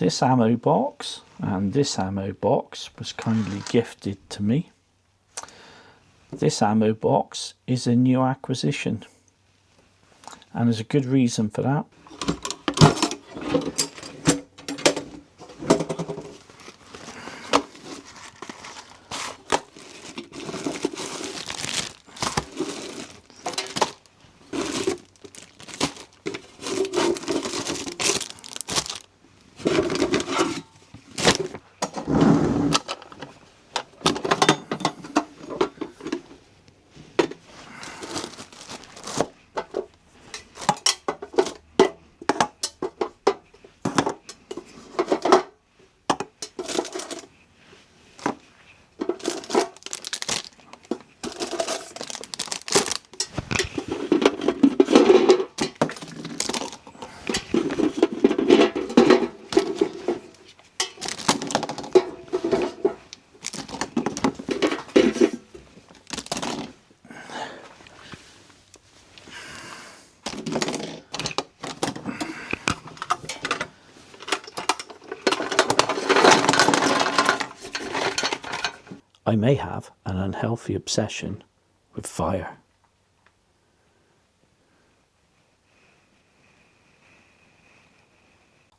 this ammo box and this ammo box was kindly gifted to me. This ammo box is a new acquisition, and there's a good reason for that. I may have an unhealthy obsession with fire.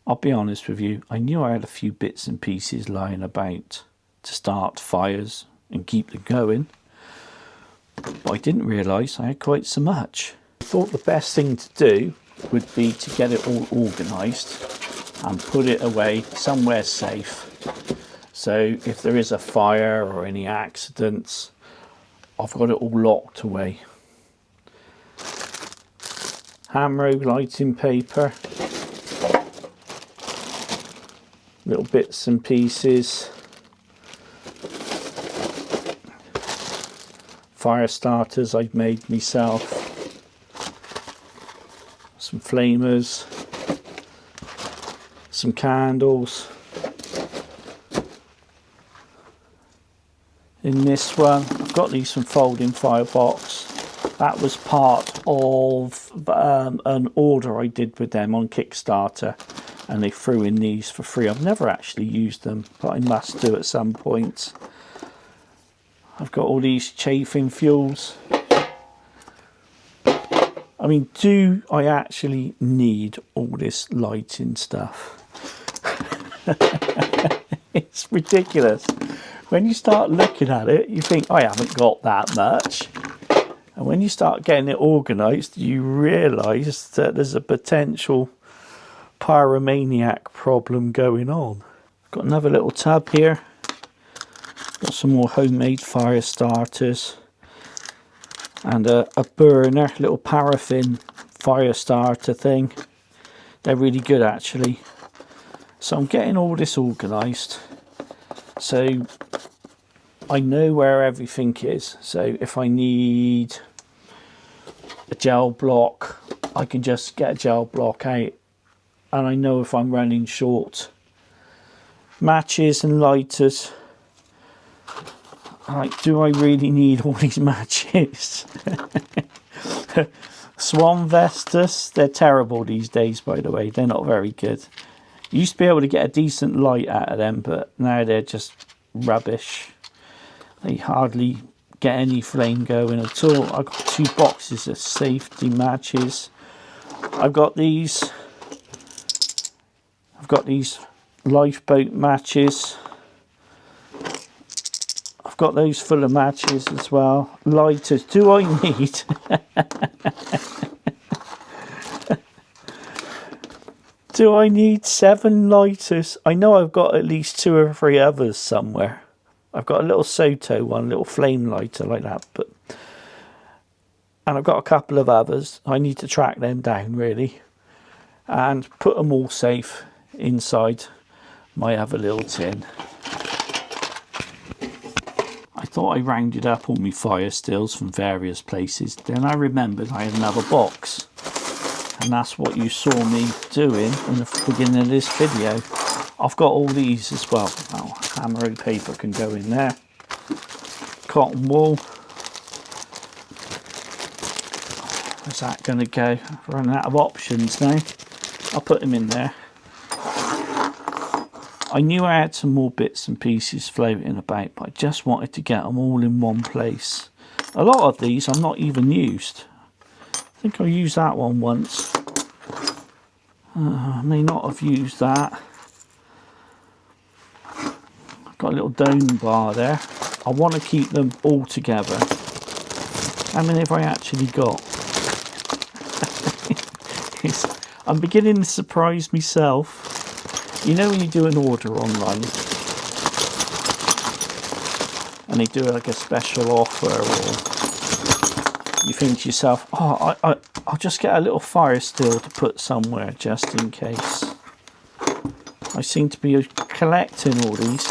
I'll be honest with you, I knew I had a few bits and pieces lying about to start fires and keep them going, but I didn't realise I had quite so much. I thought the best thing to do would be to get it all organised and put it away somewhere safe. So if there is a fire or any accidents, I've got it all locked away. Hamro lighting paper, little bits and pieces, fire starters I've made myself, some flamers, some candles. In this one, I've got these from Folding Firebox. That was part of an order I did with them on Kickstarter, and they threw in these for free. I've never actually used them, but I must do at some point. I've got all these chafing fuels. I mean, do I actually need all this lighting stuff? It's ridiculous. When you start looking at it, you think, I haven't got that much. And when you start getting it organised, you realise that there's a potential pyromaniac problem going on. Got another little tub here. Got some more homemade fire starters. And a burner, little paraffin fire starter thing. They're really good actually. So I'm getting all this organised. So I know where everything is. So if I need a gel block, I can just get a gel block out, and I know if I'm running short. Matches and lighters. Like, do I really need all these matches? Swan Vestas, they're terrible these days, by the way. They're not very good. You used to be able to get a decent light out of them, but now they're just rubbish. They hardly get any flame going at all. I've got 2 boxes of safety matches. I've got these lifeboat matches. I've got those full of matches as well. Lighters. Do I need do I need 7 lighters? I know I've got at least 2 or 3 others somewhere. I've got a little Soto one, little flame lighter like that, and I've got a couple of others. I need to track them down really and put them all safe inside my other little tin. I thought I rounded up all my fire stills from various places. Then I remembered I had another box. And that's what you saw me doing in the beginning of this video. I've got all these as well. Oh, hammer paper can go in there. Cotton wool. Where's that going to go? I've run out of options now. I'll put them in there. I knew I had some more bits and pieces floating about, but I just wanted to get them all in one place. A lot of these I'm not even used. I think I used that one once. I may not have used that. I've got a little dome bar there. I want to keep them all together. How many have I actually got? I'm beginning to surprise myself. You know when you do an order online and they do like a special offer, or you think to yourself, oh, I'll just get a little fire still to put somewhere just in case. I seem to be collecting all these.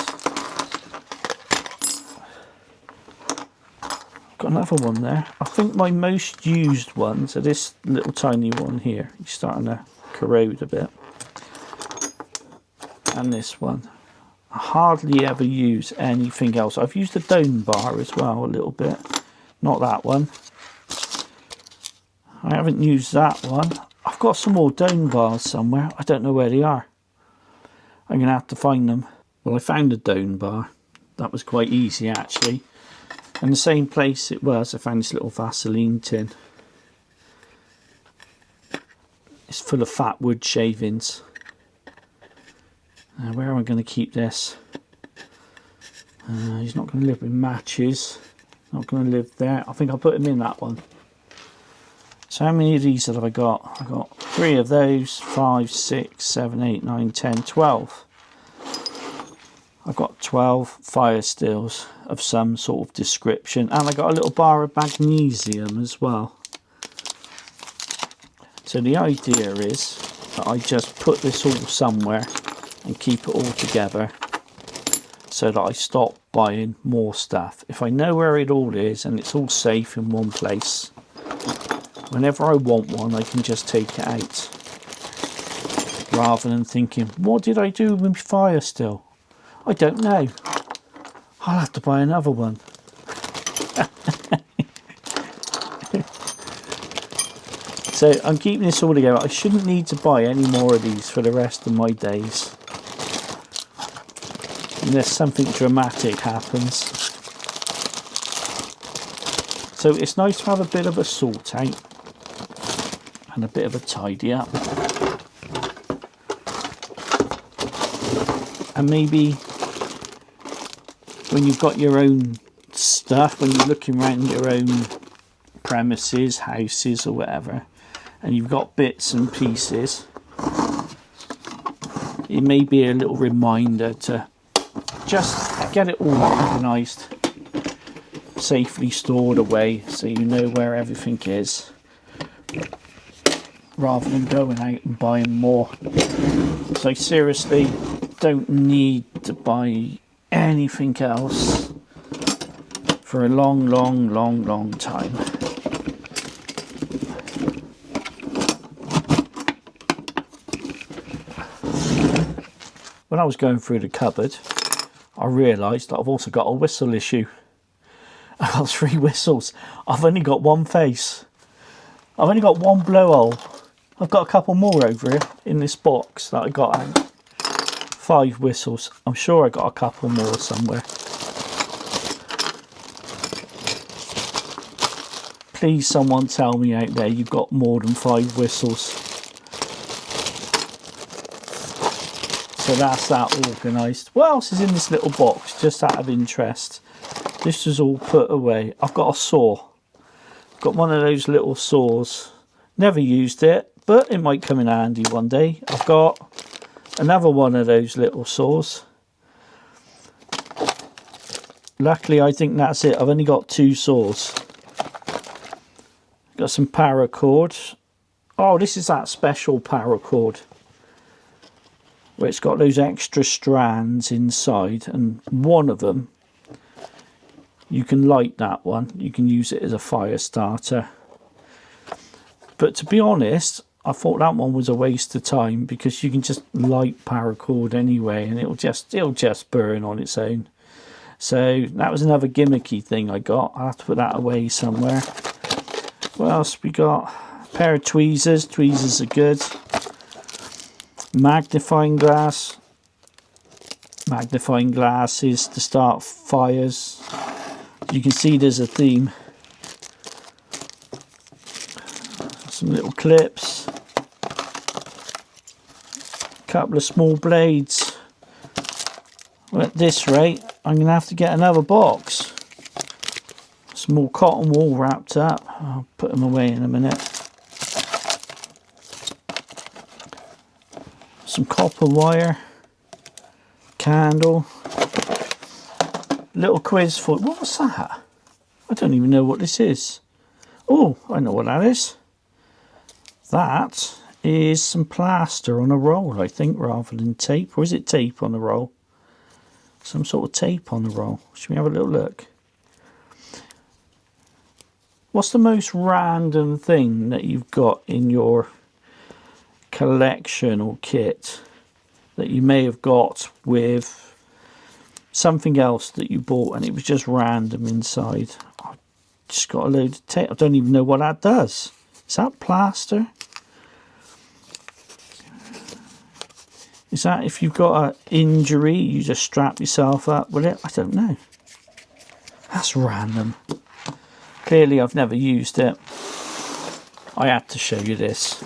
Got another one there. I think my most used ones are this little tiny one here. It's starting to corrode a bit. And this one. I hardly ever use anything else. I've used the dome bar as well a little bit. Not that one. I haven't used that one. I've got some more dome bars somewhere. I don't know where they are. I'm going to have to find them. Well, I found the dome bar. That was quite easy actually. And the same place it was, I found this little Vaseline tin. It's full of fat wood shavings. Where am I going to keep this? He's not going to live with matches. Not going to live there. I think I'll put him in that one. So how many of these have I got? I've got 3 of those. 5, 6, 7, 8, 9, 10, 12. I've got 12 fire stills of some sort of description. And I got a little bar of magnesium as well. So the idea is that I just put this all somewhere and keep it all together so that I stop buying more stuff. If I know where it all is and it's all safe in one place, whenever I want one I can just take it out, rather than thinking, what did I do with my fire still? I don't know. I'll have to buy another one. So I'm keeping this all together. I shouldn't need to buy any more of these for the rest of my days, unless something dramatic happens. So it's nice to have a bit of a sort out and a bit of a tidy up. And maybe when you've got your own stuff, when you're looking around your own premises, houses or whatever, and you've got bits and pieces, it may be a little reminder to just get it all organised, safely stored away so you know where everything is, rather than going out and buying more. So seriously, don't need to buy anything else for a long time. When I was going through the cupboard, I realised that I've also got a whistle issue. I've got 3 whistles. I've only got one face. I've only got one blowhole. I've got a couple more over here in this box that I got out. 5 whistles. I'm sure I got a couple more somewhere. Please someone tell me out there you've got more than 5 whistles. So that's that organised. What else is in this little box, just out of interest? This is all put away. I've got a saw. I've got one of those little saws. Never used it, but it might come in handy one day. I've got another one of those little saws. Luckily, I think that's it. I've only got 2 saws. Got some paracord. Oh, this is that special paracord, where it's got those extra strands inside, and one of them, you can light that one. You can use it as a fire starter. But to be honest, I thought that one was a waste of time, because you can just light paracord anyway and it'll just burn on its own. So that was another gimmicky thing I got. I'll have to put that away somewhere. What else we got? A pair of tweezers. Tweezers are good. Magnifying glass. magnifying glasses to start fires. You can see there's a theme. Some little clips. A couple of small blades. Well, at this rate, I'm going to have to get another box. Some more cotton wool wrapped up. I'll put them away in a minute. Some copper wire. Candle. Little quiz for... What was that? I don't even know what this is. Oh, I know what that is. That is some plaster on a roll, I think, rather than tape. Or is it tape on the roll? Some sort of tape on the roll. Should we have a little look? What's the most random thing that you've got in your collection or kit that you may have got with something else that you bought and it was just random inside? I just got a load of tape. I don't even know what that does. Is that plaster? Is that if you've got an injury, you just strap yourself up with it? I don't know. That's random. Clearly I've never used it. I had to show you this.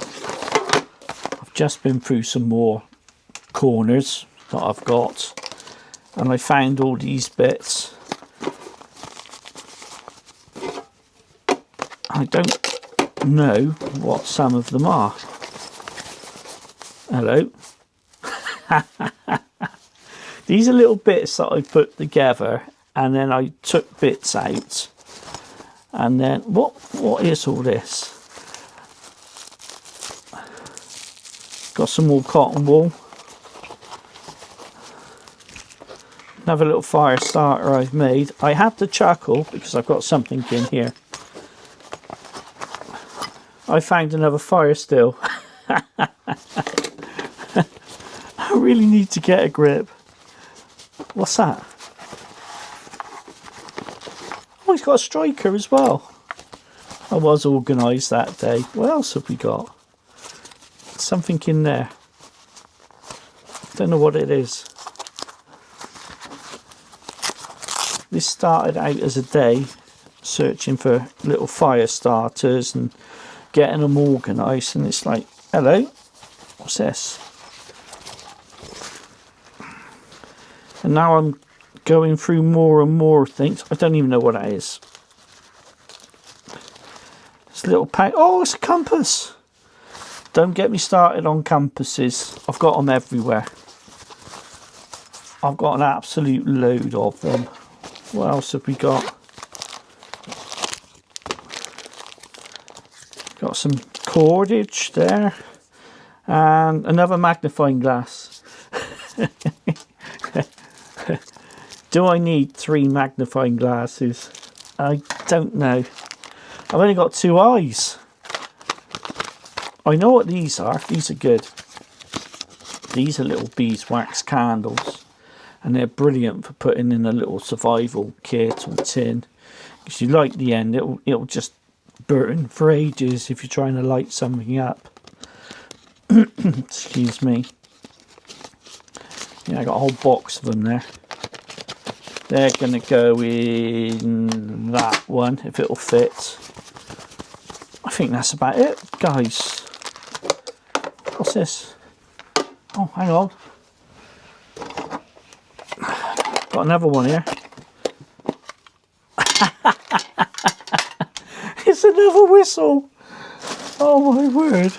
I've just been through some more corners that I've got. And I found all these bits. I don't know what some of them are. Hello. These are little bits that I put together and then I took bits out. And then, what is all this? Got some more cotton wool. Another little fire starter I've made. I had to chuckle because I've got something in here. I found another fire still. I really need to get a grip. What's that? Oh, he's got a striker as well. I was organised that day. What else have we got? Something in there. Don't know what it is. This started out as a day searching for little fire starters and getting them organised, and it's like, hello, what's this? And now I'm going through more and more things. I don't even know what that is. It's a little pack. Oh, it's a compass. Don't get me started on compasses. I've got them everywhere. I've got an absolute load of them. What else have we got? Got some cordage there. And another magnifying glass. Do I need 3 magnifying glasses? I don't know. I've only got 2 eyes. I know what these are. These are good. These are little beeswax candles. And they're brilliant for putting in a little survival kit or tin. Because you light the end, it'll just burn for ages if you're trying to light something up. Excuse me. Yeah, I got a whole box of them there. They're going to go in that one, if it'll fit. I think that's about it, guys. What's this? Oh, hang on. Got another one here. It's another whistle. Oh, my word.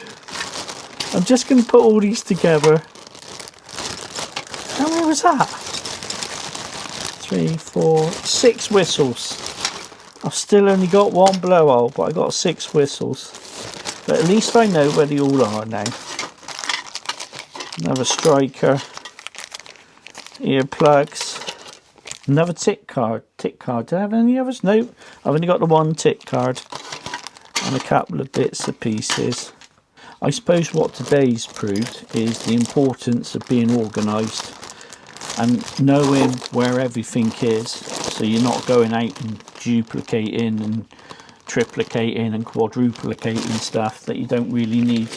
I'm just going to put all these together. How many was that? 3, 4, 6 whistles. I've still only got 1 blowhole, but I got 6 whistles. But at least I know where they all are now. Another striker. Earplugs. Another tick card. Tick card. Do I have any others? No. I've only got the 1 tick card. And a couple of bits and pieces. I suppose what today's proved is the importance of being organised and knowing where everything is, so you're not going out and duplicating and triplicating and quadruplicating stuff that you don't really need.